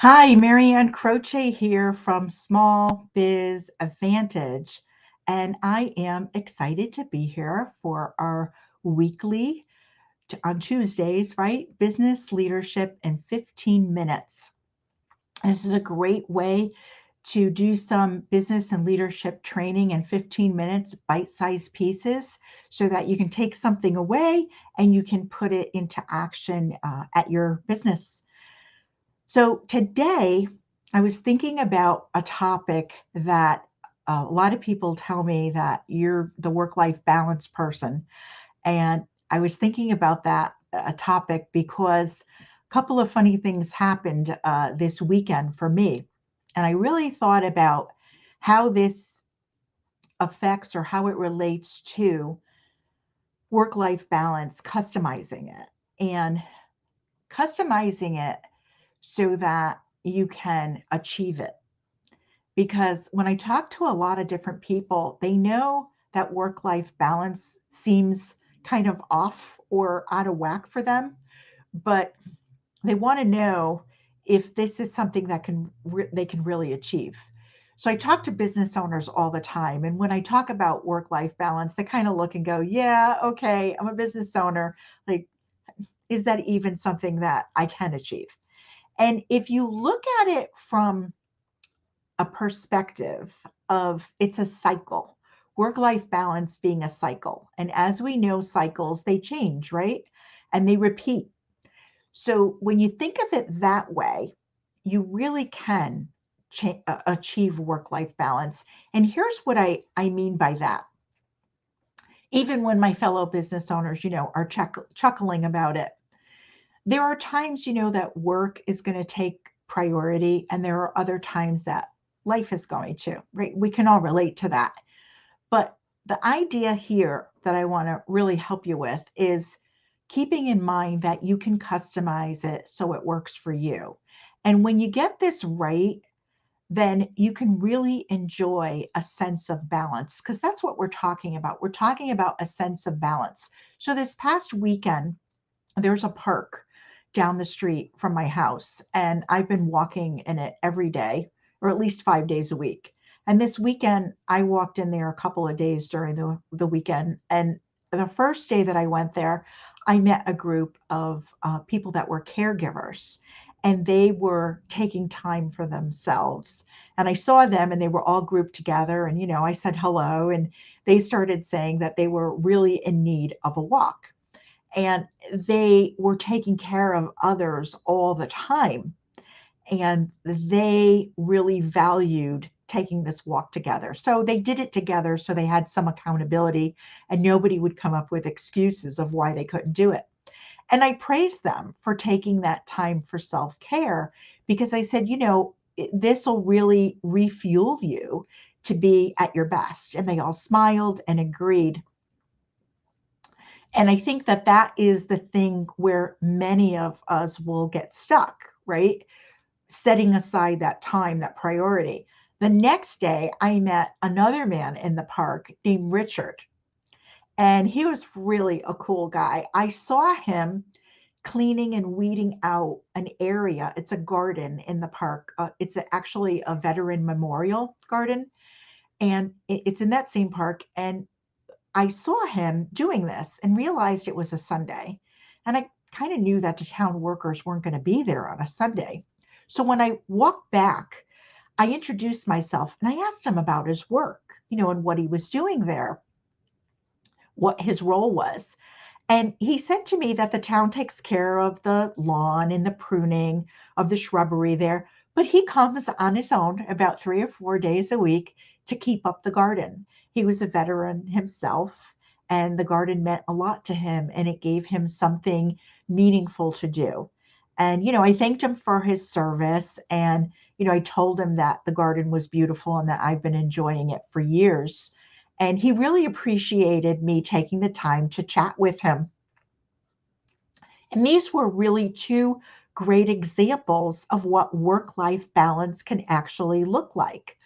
Hi, Marianne Croce here from Small Biz Advantage, and I am excited to be here for our weekly on Tuesdays, right? Business leadership in 15 minutes. This is a great way to do some business and leadership training in 15 minutes, bite-sized pieces, so that you can take something away and you can put it into action at your business. So today I was thinking about a topic that a lot of people tell me that you're the work life balance person. And I was thinking about that topic because a couple of funny things happened this weekend for me. And I really thought about how this affects or how it relates to work life balance, customizing it. And customizing it so that you can achieve it. Because when I talk to a lot of different people, they know that work life balance seems kind of off or out of whack for them, but they want to know if this is something that they can really achieve. So I talk to business owners all the time, and when I talk about work life balance, they kind of look and go, "Yeah, okay, I'm a business owner. Like, is that even something that I can achieve?" And if you look at it from a perspective of it's a cycle, work life balance being a cycle. And as we know, cycles, they change, right? And they repeat. So when you think of it that way, you really can achieve work life balance. And here's what I mean by that. Even when my fellow business owners, are chuckling about it, there are times, that work is going to take priority, and there are other times that life is going to, right? We can all relate to that. But the idea here that I want to really help you with is keeping in mind that you can customize it so it works for you. And when you get this right, then you can really enjoy a sense of balance because that's what we're talking about. We're talking about a sense of balance. So this past weekend, there's a park down the street from my house, and I've been walking in it every day, or at least 5 days a week. And this weekend, I walked in there a couple of days during the weekend. And the first day that I went there, I met a group of people that were caregivers, and they were taking time for themselves. And I saw them, and they were all grouped together. And, I said hello, and they started saying that they were really in need of a walk, and they were taking care of others all the time. And they really valued taking this walk together. So they did it together so they had some accountability and nobody would come up with excuses of why they couldn't do it. And I praised them for taking that time for self care because I said, this will really refuel you to be at your best. And they all smiled and agreed. And I think that that is the thing where many of us will get stuck, right? Setting aside that time, that priority. The next day, I met another man in the park named Richard, and he was really a cool guy. I saw him cleaning and weeding out an area. It's a garden in the park. Actually a veteran memorial garden, and it's in that same park. And I saw him doing this and realized it was a Sunday. And I kind of knew that the town workers weren't going to be there on a Sunday. So when I walked back, I introduced myself and I asked him about his work, and what he was doing there, what his role was. And he said to me that the town takes care of the lawn and the pruning of the shrubbery there, but he comes on his own about 3 or 4 days a week to keep up the garden. He was a veteran himself, and the garden meant a lot to him, and it gave him something meaningful to do. And, I thanked him for his service. And, I told him that the garden was beautiful and that I've been enjoying it for years. And he really appreciated me taking the time to chat with him. And these were really two great examples of what work life balance can actually look like.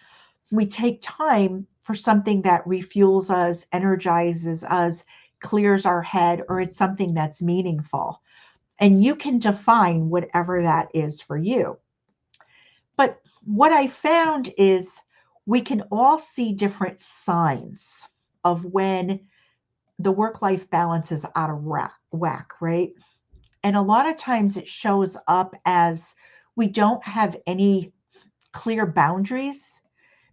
We take time for something that refuels us, energizes us, clears our head, or it's something that's meaningful. And you can define whatever that is for you. But what I found is we can all see different signs of when the work life balance is out of whack, right? And a lot of times it shows up as we don't have any clear boundaries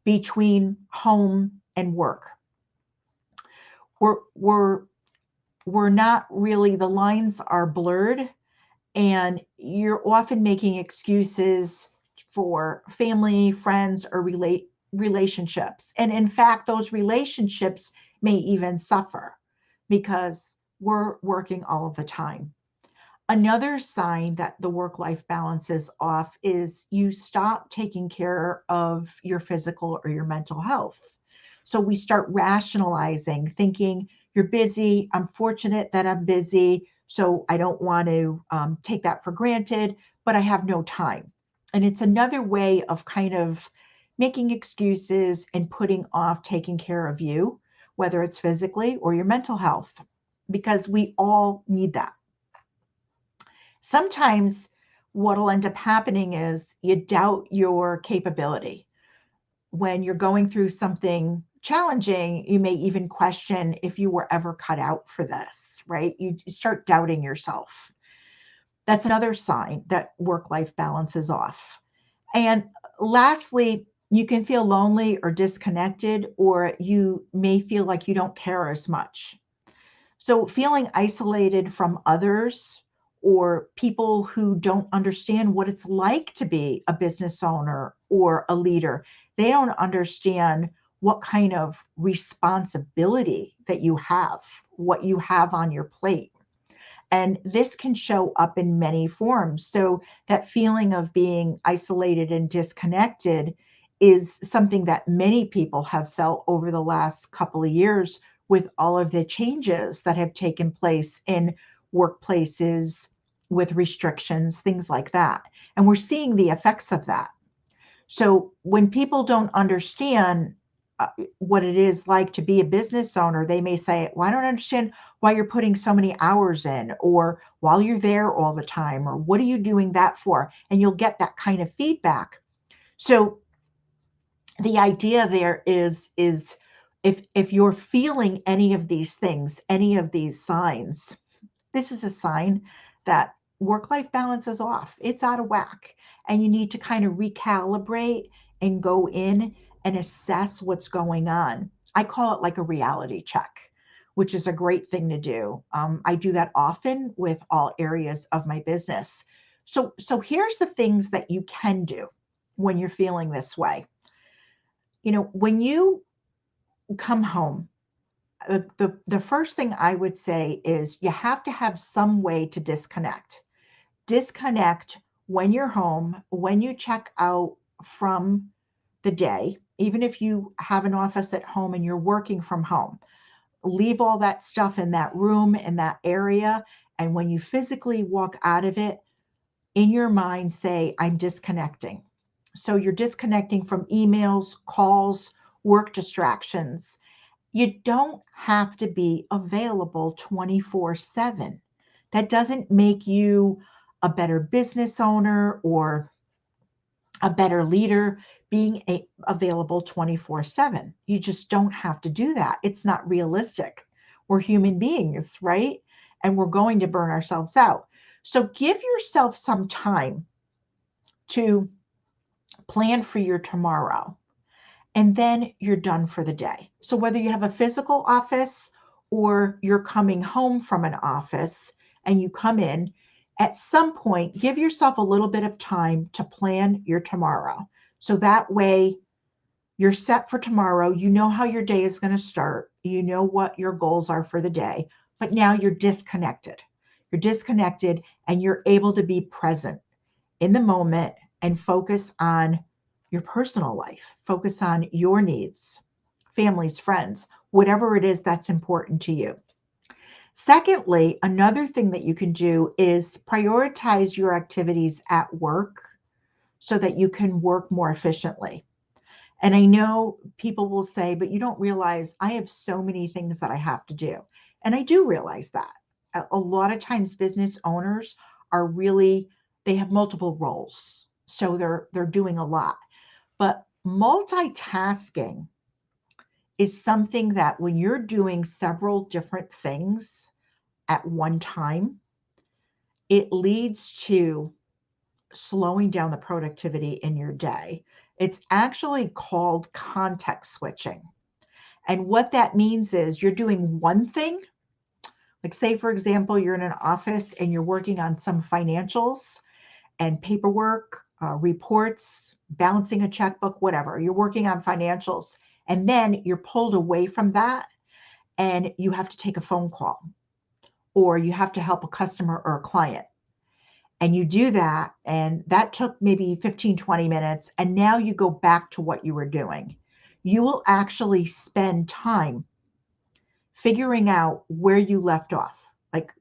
between home and work. We're we're we're not really, the lines are blurred, and you're often making excuses for family, friends, or relationships. And in fact, those relationships may even suffer because we're working all of the time. Another sign that the work life balance is off is you stop taking care of your physical or your mental health. So we start rationalizing, thinking, you're busy. I'm fortunate that I'm busy. So I don't want to take that for granted, but I have no time. And it's another way of kind of making excuses and putting off taking care of you, whether it's physically or your mental health, because we all need that. Sometimes what'll end up happening is you doubt your capability. When you're going through something challenging, you may even question if you were ever cut out for this, right? You start doubting yourself. That's another sign that work life balance is off. And lastly, you can feel lonely or disconnected, or you may feel like you don't care as much. So, feeling isolated from others or people who don't understand what it's like to be a business owner or a leader, they don't understand what kind of responsibility that you have, what you have on your plate. And this can show up in many forms. So, that feeling of being isolated and disconnected is something that many people have felt over the last couple of years with all of the changes that have taken place in workplaces with restrictions, things like that. And we're seeing the effects of that. So when people don't understand what it is like to be a business owner, they may say, well, I don't understand why you're putting so many hours in, or while you're there all the time, or what are you doing that for? And you'll get that kind of feedback. So the idea there is if you're feeling any of these things, any of these signs, this is a sign that work life balance is off. It's out of whack. And you need to kind of recalibrate and go in and assess what's going on. I call it like a reality check, which is a great thing to do. I do that often with all areas of my business. So here's the things that you can do when you're feeling this way. When you come home, the first thing I would say is you have to have some way to disconnect. Disconnect when you're home, when you check out from the day, even if you have an office at home and you're working from home. Leave all that stuff in that room, in that area. And when you physically walk out of it, in your mind, say, I'm disconnecting. So you're disconnecting from emails, calls, work distractions. You don't have to be available 24/7. That doesn't make you a better business owner or a better leader being available 24/7. You just don't have to do that. It's not realistic. We're human beings, right? And we're going to burn ourselves out. So give yourself some time to plan for your tomorrow, and then you're done for the day. So whether you have a physical office or you're coming home from an office and you come in, at some point, give yourself a little bit of time to plan your tomorrow. So that way you're set for tomorrow. You know how your day is going to start. You know what your goals are for the day, but now you're disconnected. You're disconnected and you're able to be present in the moment and focus on your personal life, focus on your needs, families, friends, whatever it is that's important to you. Secondly, another thing that you can do is prioritize your activities at work so that you can work more efficiently. And I know people will say, but you don't realize I have so many things that I have to do. And I do realize that. A lot of times business owners are really, they have multiple roles. So they're doing a lot. But multitasking is something that when you're doing several different things at one time, it leads to slowing down the productivity in your day. It's actually called context switching. And what that means is you're doing one thing, like say, for example, you're in an office and you're working on some financials and paperwork, reports, balancing a checkbook, whatever. You're working on financials. And then you're pulled away from that and you have to take a phone call or you have to help a customer or a client. And you do that, and that took maybe 15, 20 minutes. And now you go back to what you were doing. You will actually spend time figuring out where you left off. Like,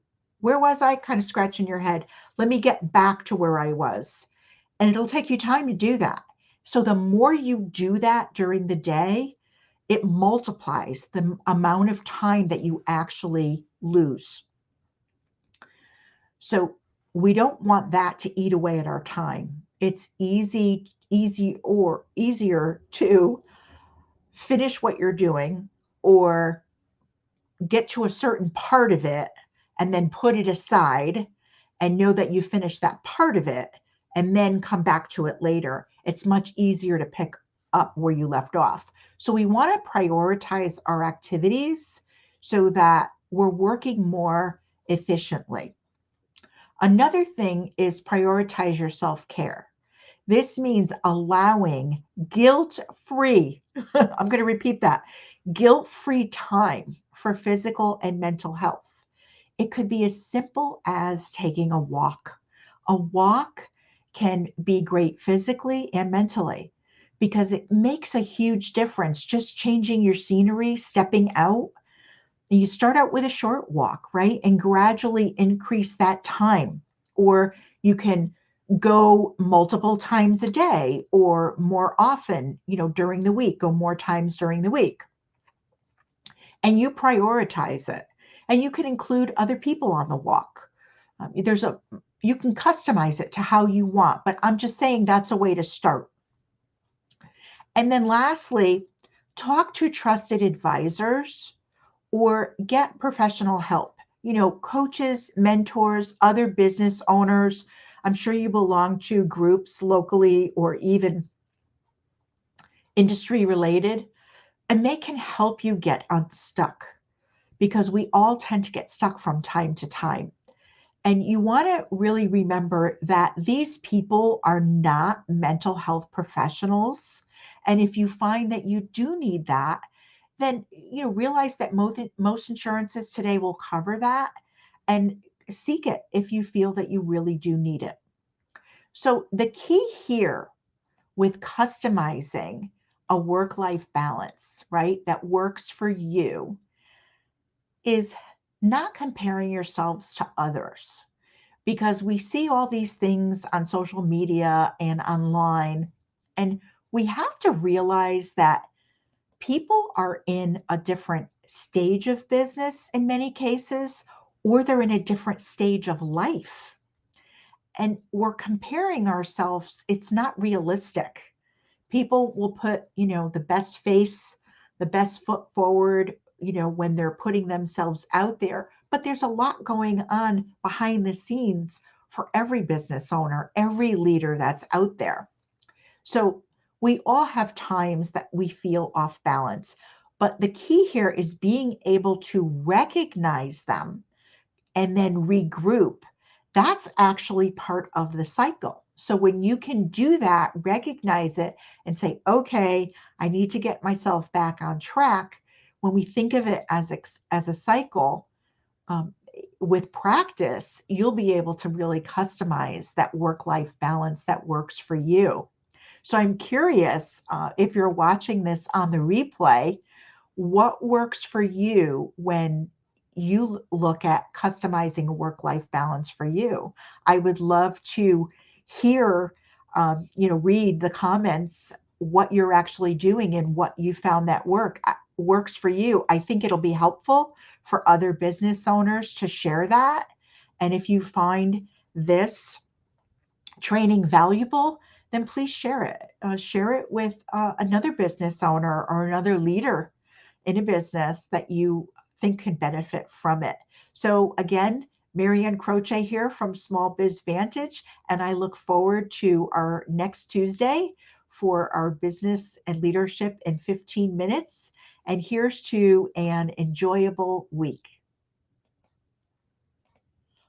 where was I? Kind of scratching your head. Let me get back to where I was. And it'll take you time to do that. So the more you do that during the day, it multiplies the amount of time that you actually lose. So we don't want that to eat away at our time. It's easier to finish what you're doing or get to a certain part of it and then put it aside and know that you finished that part of it and then come back to it later. It's much easier to pick up where you left off. So we want to prioritize our activities so that we're working more efficiently. Another thing is prioritize your self-care. This means allowing guilt-free, I'm going to repeat that, guilt-free time for physical and mental health. It could be as simple as taking a walk. A walk can be great physically and mentally because it makes a huge difference. Just changing your scenery, stepping out. You start out with a short walk, right? And gradually increase that time. Or you can go multiple times a day or more often, during the week, go more times during the week. And you prioritize it. And you can include other people on the walk. You can customize it to how you want, but I'm just saying that's a way to start. And then lastly, talk to trusted advisors or get professional help. Coaches, mentors, other business owners. I'm sure you belong to groups locally or even industry related, and they can help you get unstuck because we all tend to get stuck from time to time. And you want to really remember that these people are not mental health professionals. And if you find that you do need that, then realize that most insurances today will cover that and seek it if you feel that you really do need it. So the key here with customizing a work-life balance, right, that works for you is not comparing yourselves to others, because we see all these things on social media and online, and we have to realize that people are in a different stage of business in many cases, or they're in a different stage of life. And we're comparing ourselves. It's not realistic. People will put, the best face, the best foot forward, when they're putting themselves out there. But there's a lot going on behind the scenes for every business owner, every leader that's out there. So we all have times that we feel off balance, but the key here is being able to recognize them and then regroup. That's actually part of the cycle. So when you can do that, recognize it and say, okay, I need to get myself back on track. When we think of it as a cycle, with practice, you'll be able to really customize that work-life balance that works for you. So I'm curious, if you're watching this on the replay, what works for you when you look at customizing a work-life balance for you? I would love to hear, read the comments, what you're actually doing and what you found that works for you. I think it'll be helpful for other business owners to share that. And if you find this training valuable, then please share it. Share it with another business owner or another leader in a business that you think could benefit from it. So again, Marianne Croce here from Small Biz Vantage, and I look forward to our next Tuesday for our business and leadership in 15 minutes. And here's to an enjoyable week.